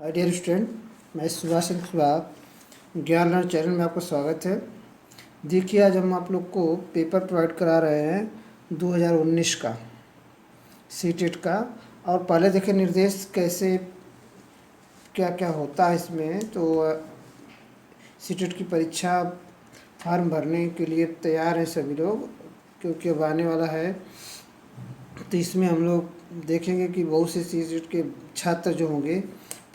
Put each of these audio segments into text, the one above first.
Dear student, मैं सुभाष चंद्र सुभाष ज्ञान learn channel में आपका स्वागत है। देखिए, आज हम आप लोग को पेपर प्रोवाइड करा रहे हैं 2019 का सीटेट का। और पहले देखें निर्देश कैसे क्या क्या होता है इसमें। तो सीटेट की परीक्षा फार्म भरने के लिए तैयार हैं सभी लोग, क्योंकि अब आने वाला है। तो इसमें हम लोग देखेंगे कि बहुत से सीटेट के छात्र जो होंगे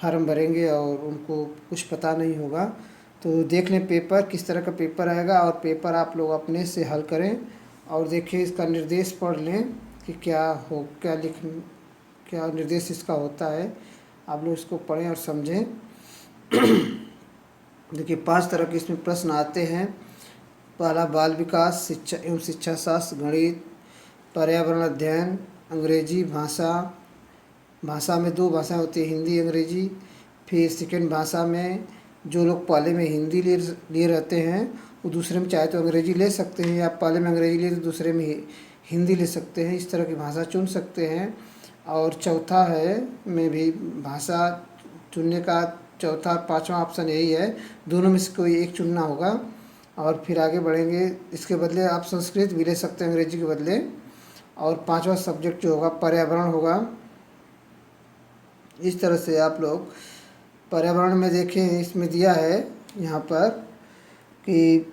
फार्म भरेंगे और उनको कुछ पता नहीं होगा। तो देख लें पेपर किस तरह का पेपर आएगा और पेपर आप लोग अपने से हल करें और देखिए इसका निर्देश पढ़ लें कि क्या निर्देश इसका होता है। आप लोग इसको पढ़ें और समझें। देखिए 5 तरह के इसमें प्रश्न आते हैं। पहला बाल विकास, शिक्षा एवं शिक्षा शास्त्र, गणित, पर्यावरण अध्ययन, अंग्रेजी भाषा। भाषा में 2 भाषाएं होती है, हिंदी अंग्रेजी। फिर सेकेंड भाषा में जो लोग पहले में हिंदी लिए रहते हैं वो दूसरे में चाहे तो अंग्रेजी ले सकते हैं, या पहले में अंग्रेजी लिए तो दूसरे में हिंदी ले सकते हैं। इस तरह की भाषा चुन सकते हैं। और चौथा है में भी भाषा चुनने का चौथा 5वां ऑप्शन यही है, दोनों में से कोई एक चुनना होगा। और फिर आगे बढ़ेंगे, इसके बदले आप संस्कृत भी ले सकते हैं अंग्रेजी के बदले। और 5वां सब्जेक्ट जो होगा पर्यावरण होगा। इस तरह से आप लोग पर्यावरण में देखें, इसमें दिया है यहाँ पर कि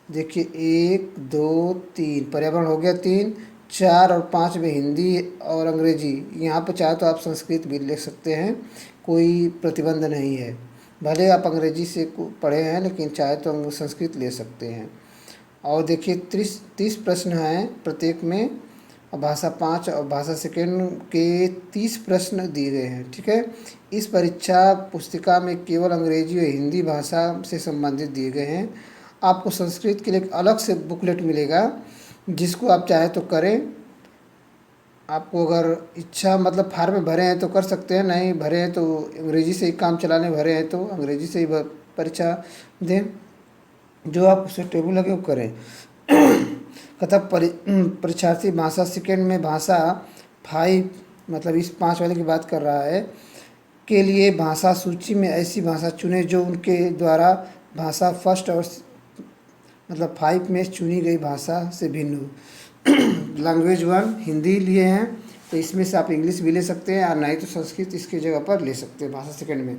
देखिए 1 2 3 पर्यावरण हो गया 3, 4 और 5 में हिंदी और अंग्रेजी। यहाँ पर चाहे तो आप संस्कृत भी ले सकते हैं, कोई प्रतिबंध नहीं है। भले आप अंग्रेजी से पढ़े हैं लेकिन चाहे तो संस्कृत ले सकते हैं। और देखिए 30 प्रश्न हैं प्रत्येक में, और भाषा 5 और भाषा सेकेंड के 30 प्रश्न दिए गए हैं। ठीक है, इस परीक्षा पुस्तिका में केवल अंग्रेजी और हिंदी भाषा से संबंधित दिए गए हैं। आपको संस्कृत के लिए एक अलग से बुकलेट मिलेगा, जिसको आप चाहे तो करें। आपको अगर इच्छा मतलब फार्म में भरे हैं तो कर सकते हैं, नहीं भरे हैं तो अंग्रेजी से ही काम चलाने भरे हैं तो अंग्रेजी से ही परीक्षा दें। जो आप उसे टेबल लगे वो करें। कथक परीक्षार्थी भाषा सेकेंड में भाषा 5 मतलब इस 5 वाले की बात कर रहा है के लिए भाषा सूची में ऐसी भाषा चुने जो उनके द्वारा भाषा फर्स्ट और मतलब 5 में चुनी गई भाषा से भिन्न हो। लैंग्वेज 1 हिंदी लिए हैं तो इसमें से आप इंग्लिश भी ले सकते हैं, और नहीं तो संस्कृत इसकी जगह पर ले सकते हैं भाषा सेकेंड में।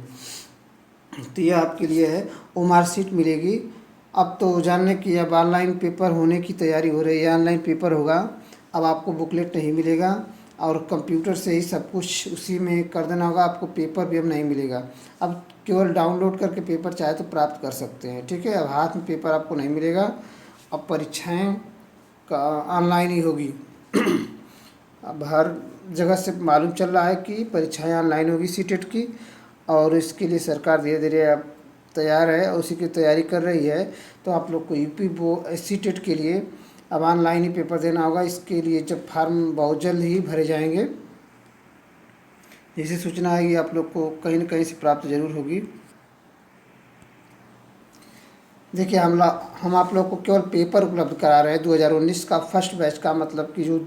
तो यह आपके लिए है। वो मार्कशीट मिलेगी। अब तो जानने की अब ऑनलाइन पेपर होने की तैयारी हो रही है, ऑनलाइन पेपर होगा। अब आपको बुकलेट नहीं मिलेगा और कंप्यूटर से ही सब कुछ उसी में कर देना होगा। आपको पेपर भी अब नहीं मिलेगा, अब केवल डाउनलोड करके पेपर चाहे तो प्राप्त कर सकते हैं। ठीक है, अब हाथ में पेपर आपको नहीं मिलेगा। अब परीक्षाएं का ऑनलाइन ही होगी। अब हर जगह से मालूम चल रहा है कि परीक्षाएं ऑनलाइन होगी सीटेट की, और इसके लिए सरकार धीरे धीरे अब तैयार है और उसी की तैयारी कर रही है। तो आप लोग को यूपी सीटेट के लिए अब ऑनलाइन ही पेपर देना होगा। इसके लिए जब फार्म बहुत जल्द ही भरे जाएंगे, जैसे सूचना आएगी आप लोग को कहीं न कहीं से प्राप्त जरूर होगी। देखिए हम आप लोग को केवल पेपर उपलब्ध करा रहे हैं 2019 का फर्स्ट बैच का, मतलब कि जो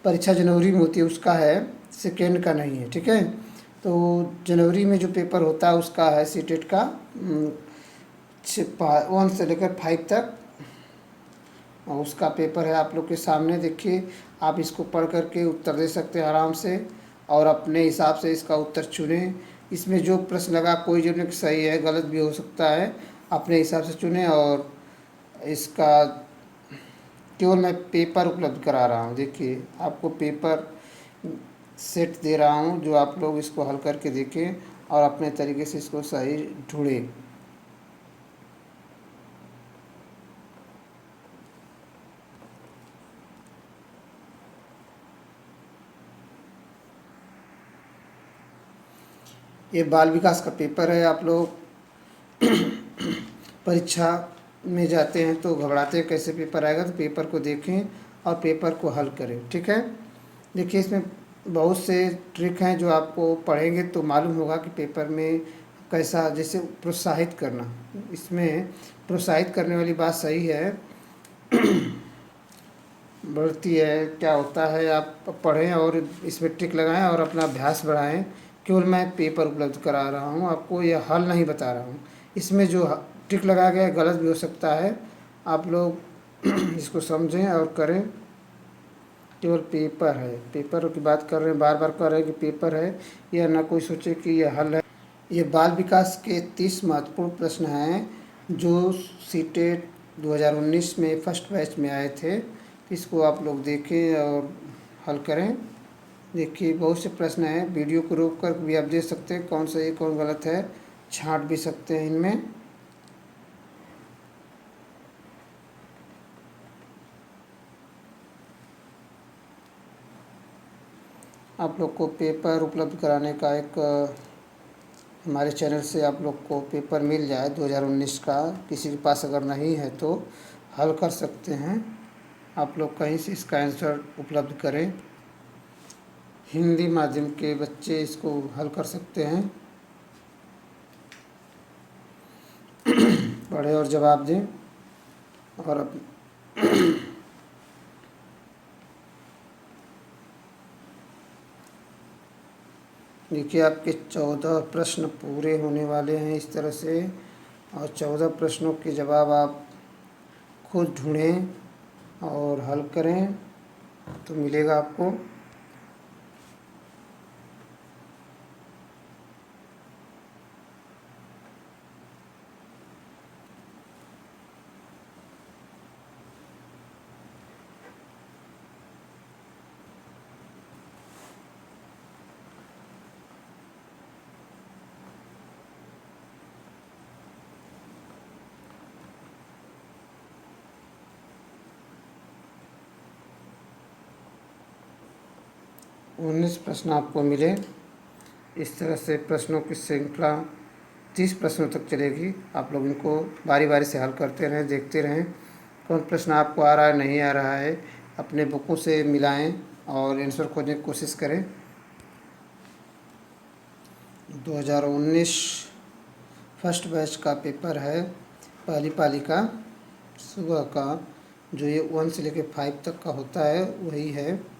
परीक्षा जनवरी में होती है उसका है, सेकेंड का नहीं है। ठीक है, तो जनवरी में जो पेपर होता है उसका है सीटेट का 1 से लेकर 5 तक, और उसका पेपर है आप लोग के सामने। देखिए आप इसको पढ़ करके उत्तर दे सकते हैं आराम से, और अपने हिसाब से इसका उत्तर चुनें। इसमें जो प्रश्न लगा कोई जो नहीं सही है, गलत भी हो सकता है, अपने हिसाब से चुनें। और इसका केवल मैं पेपर उपलब्ध करा रहा हूँ। देखिए आपको पेपर सेट दे रहा हूँ, जो आप लोग इसको हल करके देखें और अपने तरीके से इसको सही ढूंढें। ये बाल विकास का पेपर है। आप लोग परीक्षा में जाते हैं तो घबराते हैं कैसे पेपर आएगा, तो पेपर को देखें और पेपर को हल करें। ठीक है, देखिए इसमें बहुत से ट्रिक हैं जो आपको पढ़ेंगे तो मालूम होगा कि पेपर में कैसा, जैसे प्रोत्साहित करना, इसमें प्रोत्साहित करने वाली बात सही है बढ़ती है। क्या होता है, आप पढ़ें और इसमें टिक लगाएं और अपना अभ्यास बढ़ाएं केवल मैं पेपर उपलब्ध करा रहा हूँ आपको, यह हल नहीं बता रहा हूँ। इसमें जो टिक लगाया गया है गलत भी हो सकता है, आप लोग इसको समझें और करें। केवल पेपर है, पेपर की बात कर रहे हैं, बार बार कर रहे हैं कि पेपर है, यह ना कोई सोचे कि यह हल है। ये बाल विकास के 30 महत्वपूर्ण प्रश्न हैं जो सीटेट 2019 में फर्स्ट बैच में आए थे। इसको आप लोग देखें और हल करें। देखिए बहुत से प्रश्न हैं, वीडियो को रोक कर भी आप देख सकते हैं कौन सही कौन गलत है, छांट भी सकते हैं इनमें। आप लोग को पेपर उपलब्ध कराने का एक हमारे चैनल से आप लोग को पेपर मिल जाए 2019 का, किसी के पास अगर नहीं है तो हल कर सकते हैं। आप लोग कहीं से इसका आंसर उपलब्ध करें, हिंदी माध्यम के बच्चे इसको हल कर सकते हैं। पढ़ें और जवाब दें। और अब देखिए आपके 14 प्रश्न पूरे होने वाले हैं इस तरह से, और 14 प्रश्नों के जवाब आप खुद ढूंढें और हल करें तो मिलेगा आपको। उन्नीस प्रश्न आपको मिले। इस तरह से प्रश्नों की श्रृंखला 30 प्रश्नों तक चलेगी। आप लोग इनको बारी बारी से हल करते रहें, देखते रहें कौन प्रश्न आपको आ रहा है नहीं आ रहा है, अपने बुकों से मिलाएं और आंसर खोजने की कोशिश करें। 2019 फर्स्ट बैच का पेपर है, पहली पाली का, सुबह का, जो ये 1 से लेकर 5 तक का होता है वही है।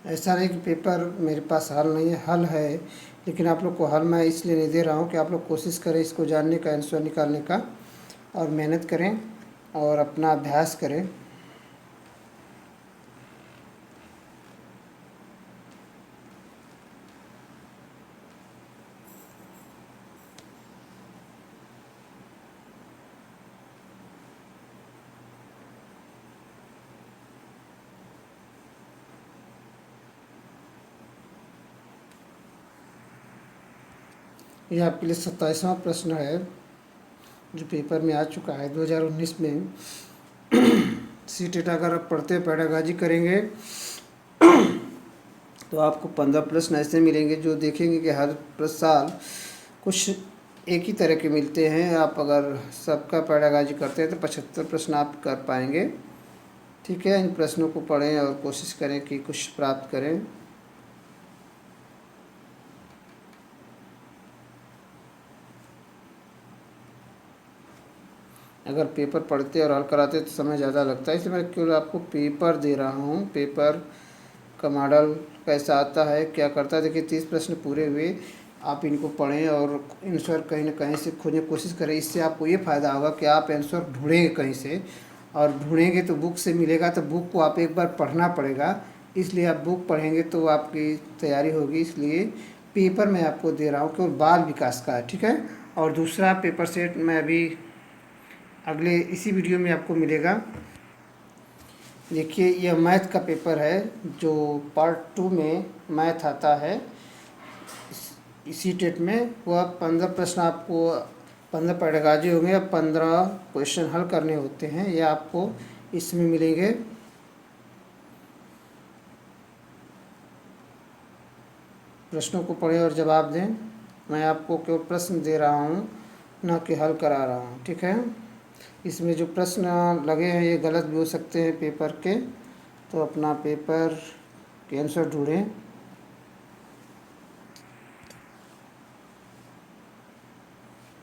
ऐसा नहीं कि पेपर मेरे पास हल नहीं है, हल है, लेकिन आप लोग को हल मैं इसलिए नहीं दे रहा हूँ कि आप लोग कोशिश करें इसको जानने का, आंसर निकालने का, और मेहनत करें और अपना अभ्यास करें। यह आपके लिए 27वां प्रश्न है जो पेपर में आ चुका है 2019 में। सीटेट अगर आप पढ़ते पैडागॉजी करेंगे तो आपको 15 प्रश्न ऐसे मिलेंगे जो देखेंगे कि हर साल कुछ एक ही तरह के मिलते हैं। आप अगर सबका पैडागॉजी करते हैं तो 75 प्रश्न आप कर पाएंगे। ठीक है, इन प्रश्नों को पढ़ें और कोशिश करें कि कुछ प्राप्त करें। अगर पेपर पढ़ते और हल कराते तो समय ज़्यादा लगता है, इसलिए मैं केवल आपको पेपर दे रहा हूँ। पेपर का मॉडल कैसा आता है, क्या करता है, देखिए 30 प्रश्न पूरे हुए। आप इनको पढ़ें और आंसर कहीं ना कहीं से खोजने की कोशिश करें। इससे आपको ये फ़ायदा होगा कि आप आंसर ढूंढेंगे कहीं से, और ढूंढेंगे तो बुक से मिलेगा, तो बुक को आप एक बार पढ़ना पड़ेगा। इसलिए आप बुक पढ़ेंगे तो आपकी तैयारी होगी। इसलिए पेपर मैं आपको दे रहा हूँ, केवल बाल विकास का है। ठीक है, और दूसरा पेपर सेट मैं अभी अगले इसी वीडियो में आपको मिलेगा। देखिए यह मैथ का पेपर है जो पार्ट 2 में मैथ आता है इसी टेट में। वह 15 प्रश्न आपको, 15 पैडागॉजी होंगे, 15 क्वेश्चन हल करने होते हैं, यह आपको इसमें मिलेंगे। प्रश्नों को पढ़ें और जवाब दें। मैं आपको केवल प्रश्न दे रहा हूँ, ना कि हल करा रहा हूँ। ठीक है, इसमें जो प्रश्न लगे हैं ये गलत भी हो सकते हैं पेपर के, तो अपना पेपर के आंसर ढूंढें।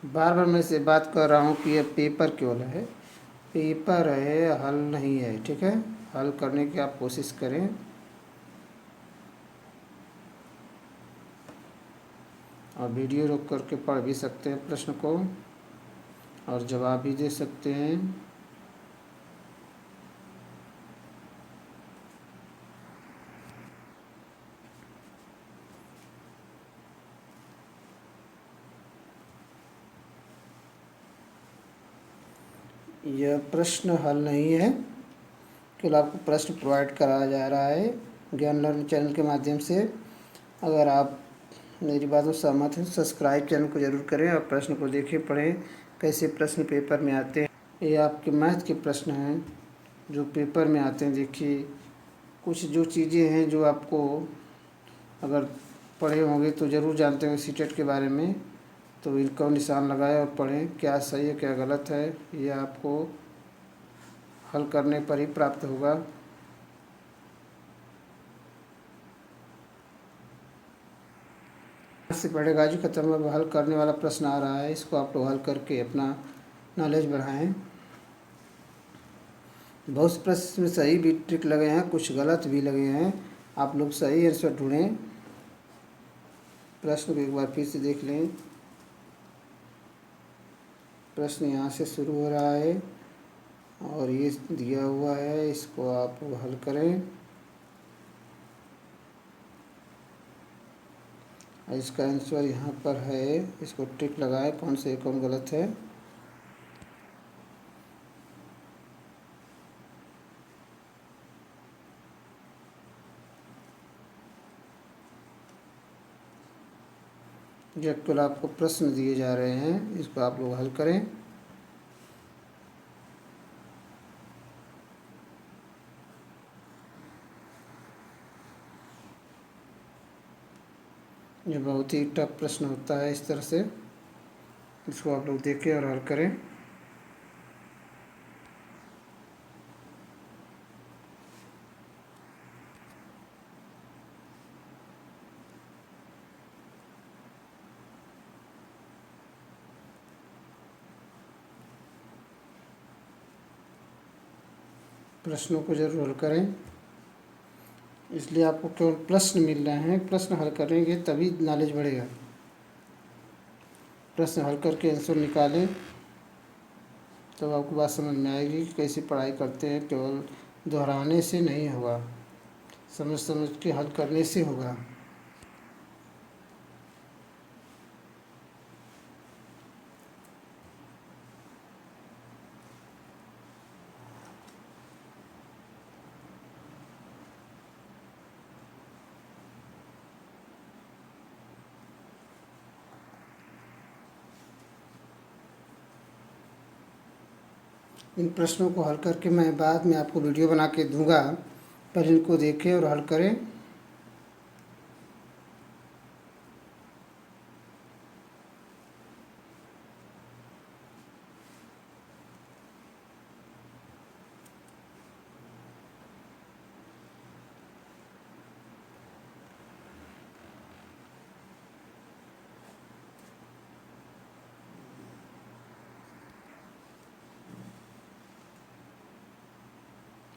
बार बार मैं से बात कर रहा हूँ कि ये पेपर केवल है, पेपर है, हल नहीं है। ठीक है, हल करने की आप कोशिश करें। और वीडियो रोक करके पढ़ भी सकते हैं प्रश्न को और जवाब भी दे सकते हैं। यह प्रश्न हल नहीं है, केवल आपको प्रश्न प्रोवाइड कराया जा रहा है ज्ञान लर्न चैनल के माध्यम से। अगर आप मेरी बातों से सहमत हैं, सब्सक्राइब चैनल को ज़रूर करें और प्रश्न को देखें, पढ़ें कैसे प्रश्न पेपर में आते हैं। ये आपके मैथ के प्रश्न हैं जो पेपर में आते हैं। देखिए, कुछ जो चीज़ें हैं जो आपको अगर पढ़े होंगे तो ज़रूर जानते होंगे सीटेट के बारे में, तो इनको निशान लगाएं और पढ़ें क्या सही है क्या गलत है, ये आपको हल करने पर ही प्राप्त होगा। से पढ़ेगा जी खत्म, अब हल करने वाला प्रश्न आ रहा है, इसको आप लोग हल करके अपना नॉलेज बढ़ाएं। बहुत से प्रश्न में सही भी ट्रिक लगे हैं, कुछ गलत भी लगे हैं, आप लोग सही आंसर ढूंढें। प्रश्न को एक बार फिर से देख लें। प्रश्न यहाँ से शुरू हो रहा है और ये दिया हुआ है, इसको आप हल करें। इसका आंसर यहाँ पर है, इसको टिक लगाएं कौन से कौन गलत है। ये केवल आपको प्रश्न दिए जा रहे हैं, इसको आप लोग हल करें। ये बहुत ही टफ प्रश्न होता है इस तरह से, इसको आप लोग देखें और हल करें। प्रश्नों को ज़रूर हल करें, इसलिए आपको केवल प्रश्न मिल रहे हैं, प्रश्न हल करेंगे तभी नॉलेज बढ़ेगा। प्रश्न हल करके आंसर निकालें तब आपको बात समझ में आएगी कि कैसे पढ़ाई करते हैं। केवल दोहराने से नहीं होगा, समझ समझ के हल करने से होगा। इन प्रश्नों को हल करके मैं बाद में आपको वीडियो बना के दूंगा, पर इनको देखें और हल करें।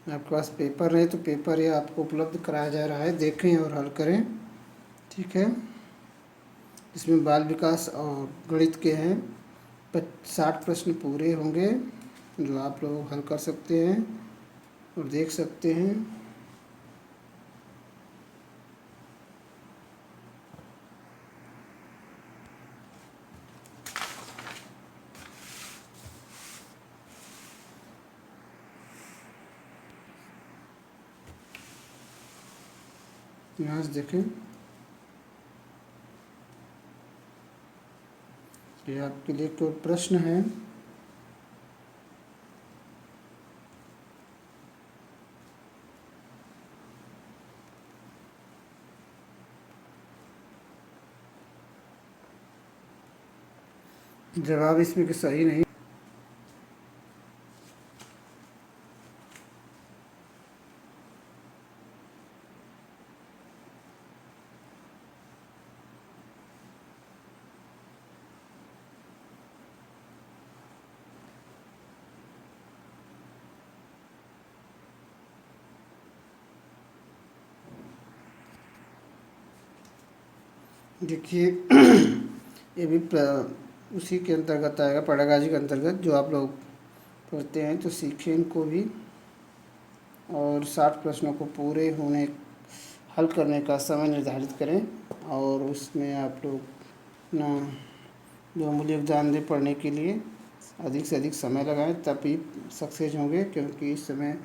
आपके पास पेपर नहीं तो पेपर ये आपको उपलब्ध कराया जा रहा है, देखें और हल करें। ठीक है, इसमें बाल विकास और गणित के हैं 60 प्रश्न पूरे होंगे जो आप लोग हल कर सकते हैं और देख सकते हैं। यहाँ से देखें, ये आपके लिए कोई प्रश्न है। जवाब इसमें कि सही नहीं। देखिए ये भी उसी के अंतर्गत आएगा, पेडागॉजी के अंतर्गत जो आप लोग पढ़ते हैं। तो सीखें इनको भी, और 60 प्रश्नों को पूरे होने हल करने का समय निर्धारित करें, और उसमें आप लोग अपना जो अमूल्य योगदान दें पढ़ने के लिए, अधिक से अधिक समय लगाएं, तभी सक्सेस होंगे। क्योंकि इस समय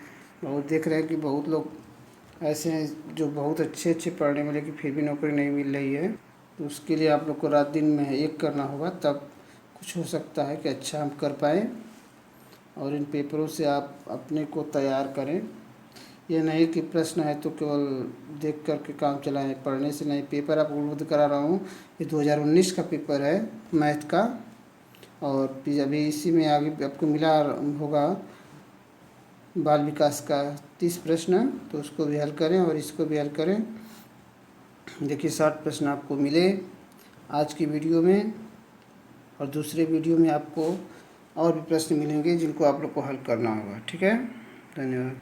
बहुत देख रहे हैं कि बहुत लोग ऐसे हैं जो बहुत अच्छे पढ़ने में, लेकिन फिर भी नौकरी नहीं मिल रही है। तो उसके लिए आप लोग को रात दिन में एक करना होगा, तब कुछ हो सकता है कि अच्छा हम कर पाएँ। और इन पेपरों से आप अपने को तैयार करें। ये नहीं कि प्रश्न है तो केवल देख कर के काम चलाएं, पढ़ने से नहीं। पेपर आपको उपलब्ध करा रहा हूँ, ये 2019 का पेपर है मैथ का, और अभी इसी में आगे आपको मिला होगा बाल विकास का 30 प्रश्न, तो उसको भी हल करें और इसको भी हल करें। देखिए 60 प्रश्न आपको मिले आज की वीडियो में, और दूसरे वीडियो में आपको और भी प्रश्न मिलेंगे जिनको आप लोग को हल करना होगा। ठीक है, धन्यवाद।